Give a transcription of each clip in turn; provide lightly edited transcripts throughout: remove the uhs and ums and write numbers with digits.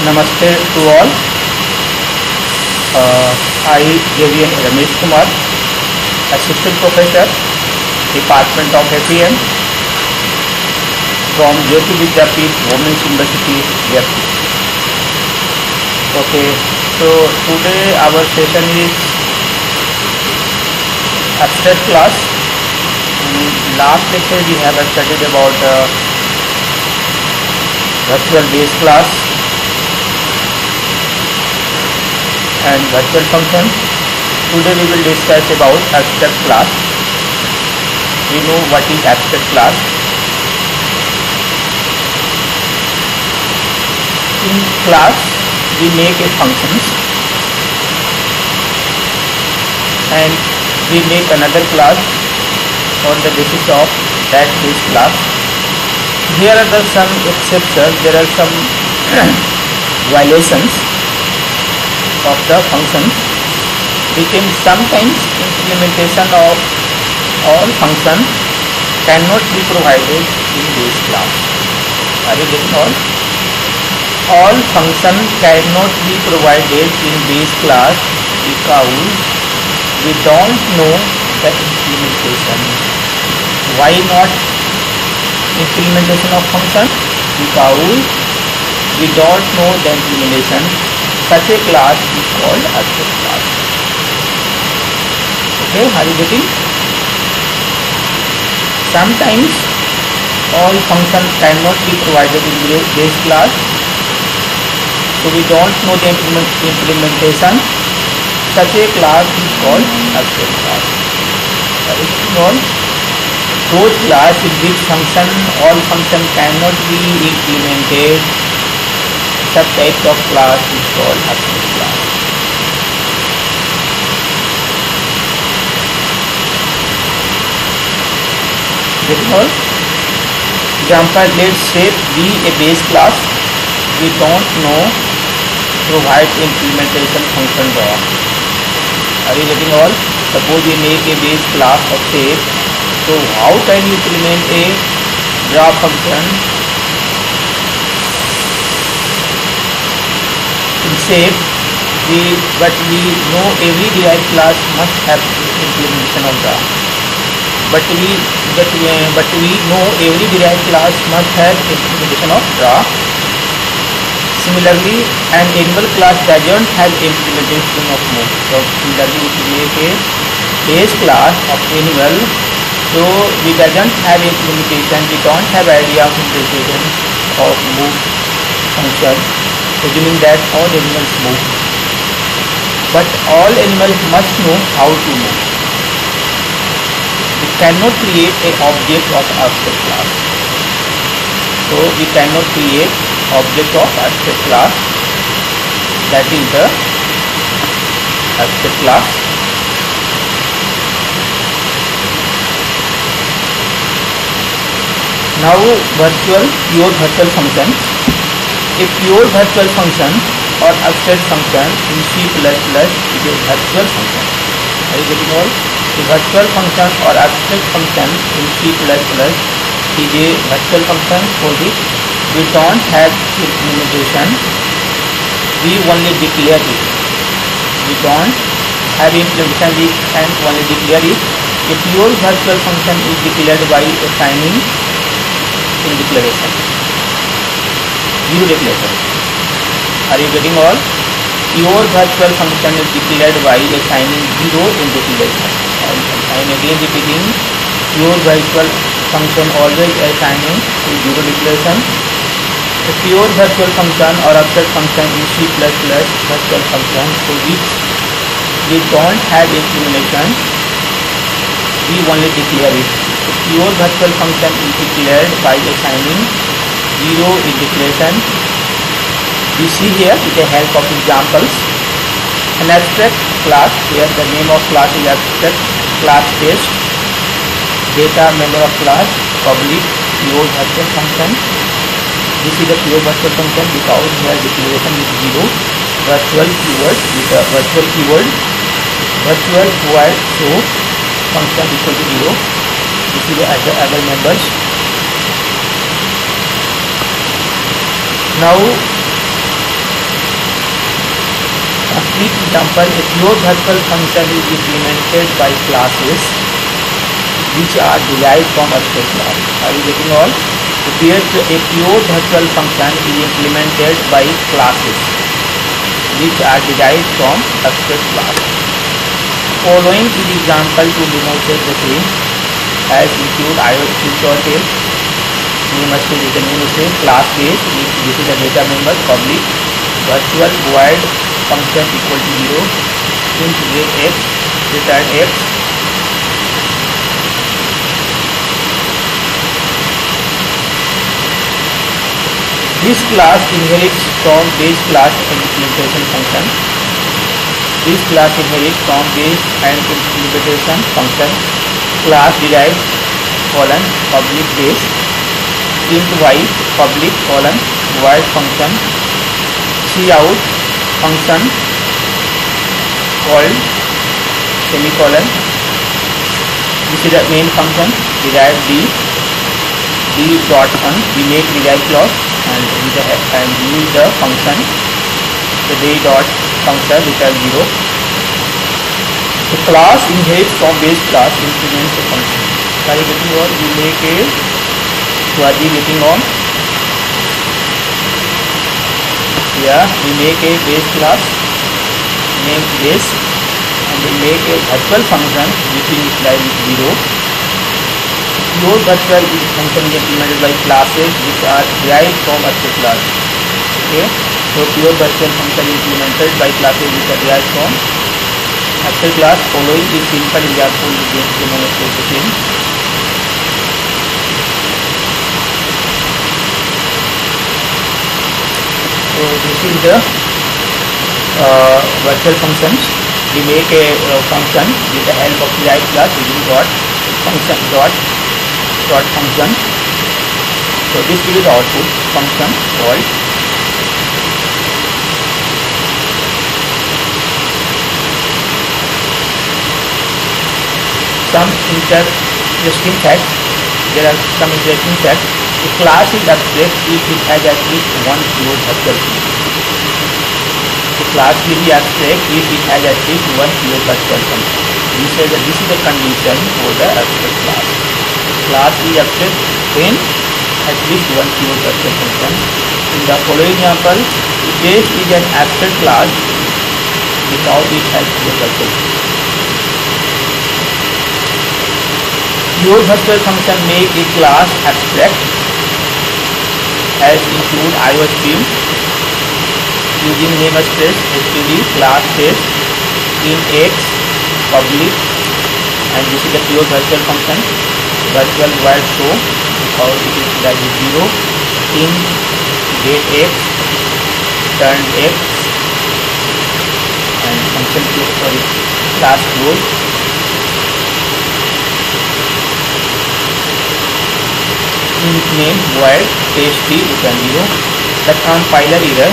Namaste to all. I, JVN Ramesh Kumar, Assistant Professor, Department of FEM from Jyoti Vidyapeeth Women's University, Jaipur. Okay, so today our session is abstract class. Last lecture we have studied about virtual base class and virtual function. Today we will discuss about abstract class. We know what is abstract class. In class we make a functions and we make another class on the basis of that base class. Here are some exceptions. There are some violations of the functions. We can sometimes implementation of all function cannot be provided in base class. Are you getting all? All function cannot be provided in base class because we don't know the implementation. Why not implementation of function? Because we don't know the implementation. Such a class is called abstract class. Okay, are you getting? Sometimes all functions cannot be provided in base class, so we don't know the implementation. Such a class is called abstract class. Are you getting all? Those class in which all function cannot be implemented, such type of class is called abstract class. Getting all? Example, let's say be a base class. We don't know provide implementation function draw. Are you getting all? Suppose we make a base class of shape. So how can you implement a draw function in shape? But we know every derived class must have implementation of draw. But we know every derived class must have implementation of draw. Similarly, an animal class doesn't have implementation of move. So similarly, if we make a base class of animal, so we doesn't have implementation, we don't have idea of implementation of move function, assuming that all animals move. But all animals must know how to move. We cannot create an object of abstract class. So we cannot create object of abstract class. That is the abstract class. Now pure virtual function. A pure virtual function or abstract function in C++ is a virtual function. Are you getting all? A virtual function or abstract function in C++ is a virtual function for which we don't have implementation. We only declare it. We don't have implementation, we can only declare it. A pure virtual function is declared by assigning in declaration. Zero declaration. Are you getting all? Pure virtual function is declared by assigning 0 in declaration. I am again repeating, pure virtual function always assigning to 0 declaration. A pure virtual function or abstract function in C++ virtual function for which we don't have implementation, we only declare it. A pure virtual function is declared by assigning 0 in declaration. You see here with the help of examples. An abstract class, where the name of class is abstract class test, data member of class, public pure virtual function. This is the pure virtual function because here declaration is 0. Virtual keyword is the virtual keyword. Virtual void show function equal to 0. This is the other members. Now complete example, a pure virtual function is implemented by classes which are derived from abstract class. Are you getting all? A pure virtual function is implemented by classes which are derived from abstract class. Following is example to demonstrate the same, as include iOS tutorial. Name space is the namespace, class base, this is the data member, public, virtual void function equal to 0, int get x, return x. This class inherits from base class and implementation function. This class inherits from base and implementation function. Class derived colon public base, int y public colon void function, cout function called semicolon. This is the main function. Derived d dot fun, we make derived clause and use the function the d dot function return 0. The class inherits from base class implements the function. Are you getting on? We make a quasi getting on. Yeah, we make a base class named base and we make a virtual function which is initialized with 0. Pure virtual function is implemented by classes which are derived from abstract class. Okay, so pure virtual function is implemented by classes which are derived from abstract class. Following the simple example we demonstrate the same. So this is the virtual functions. We make a function with the help of derived class using dot function dot function. So this will be the output function called. Some interesting facts. There are some interesting facts. A class is abstract if it has at least one pure virtual function. A class will be abstract if it has at least one pure virtual function. This is the condition for the abstract class. Class is abstract when at least one pure virtual function. In the following example, base is an abstract class without it has pure virtual function. Pure virtual function make a class abstract as include iOS stream using namespace std class test in x public, and this is the pure virtual function. Virtual void show because it is like 0 in get x turn x and function class close. Int name void test t return 0. The compiler error.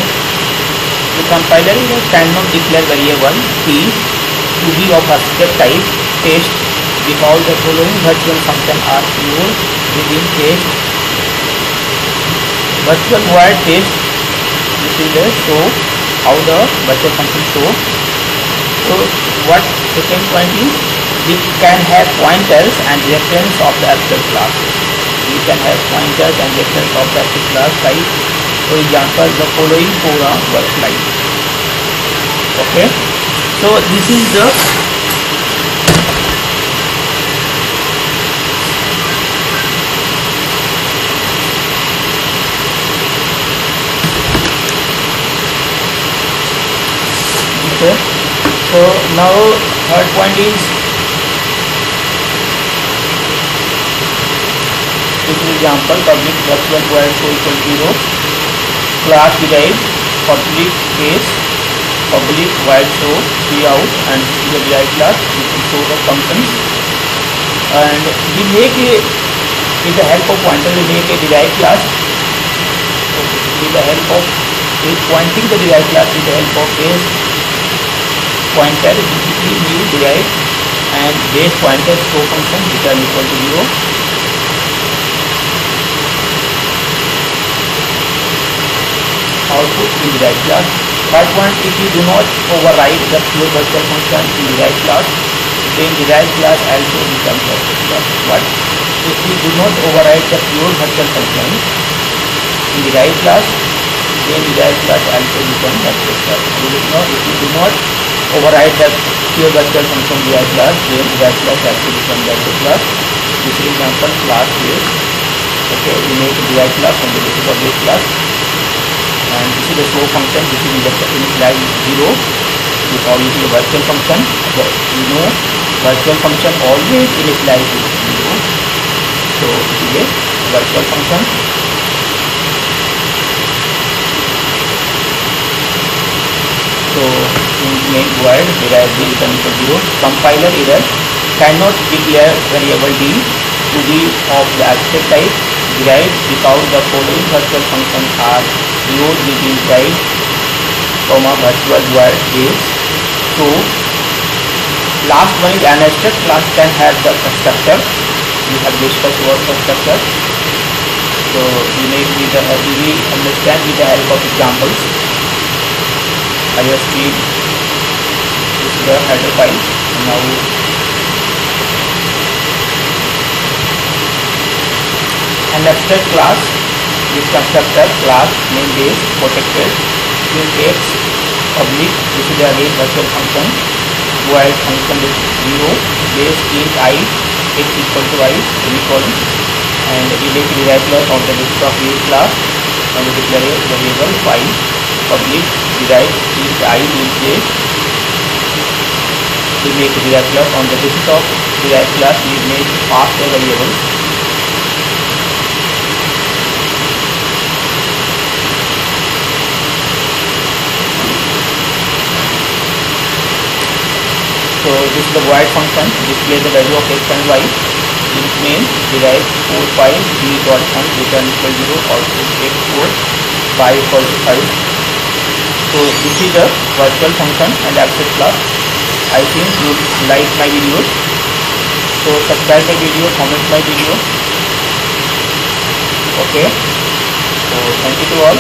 The compiler error cannot declare variable t to be of abstract type test because the following virtual function are pure within test. Virtual void test. This is the show how the virtual function show. So what second point is, we can have pointers and reference of the abstract class. We can have pointers and reference of the abstract class type. For example, the following program works like. Okay, so this is the okay. So now third point is this is example public virtual void show equal 0, class derived public base public void show cout, and this is the derived class which will show the functions, and we make a with the help of pointer we make a derived class. Okay. With the help of pointing the derived class with the help of base pointer is new derived and base pointer show function return equal to 0. Output in derived class First one, if you do not override the pure virtual function in derived class, then derived class also becomes abstract class. But if you do not override the pure virtual function in derived class, then derived class also becomes abstract class. If you do not override the pure virtual function derived class, then derived class also becomes abstract class. This is example class base. Okay, we make derived class on the basis of base class, and this is a slow function. This is initialize 0 because it is a virtual function. So you know virtual function always initialize 0. So it is a virtual function. So in main void derived d return equal 0. Compiler error cannot declare variable d to be of the abstract type derived because the following virtual functions are used within derived, virtual void base. So last one is an abstract class can have the constructor. We have discussed about constructor. So we will understand with the help of examples. I have speed this is the header file. Now an abstract class with constructor class name base protected in x public. This is the again virtual function. Void function with 0 base int I x equal to I semicolon, and we make derived class on the list of base class and we declare a variable file public derived int I int j. We make derived class on the basis of derived class. We make pass a variable. So this is the void function. Display the value of x and y. Int main derived 4 pi d.fun return equal 0 also x 4 pi equal to 5. So this is the virtual function and abstract class. I think you like my videos. So subscribe my video, comment my video. Okay. So thank you to all.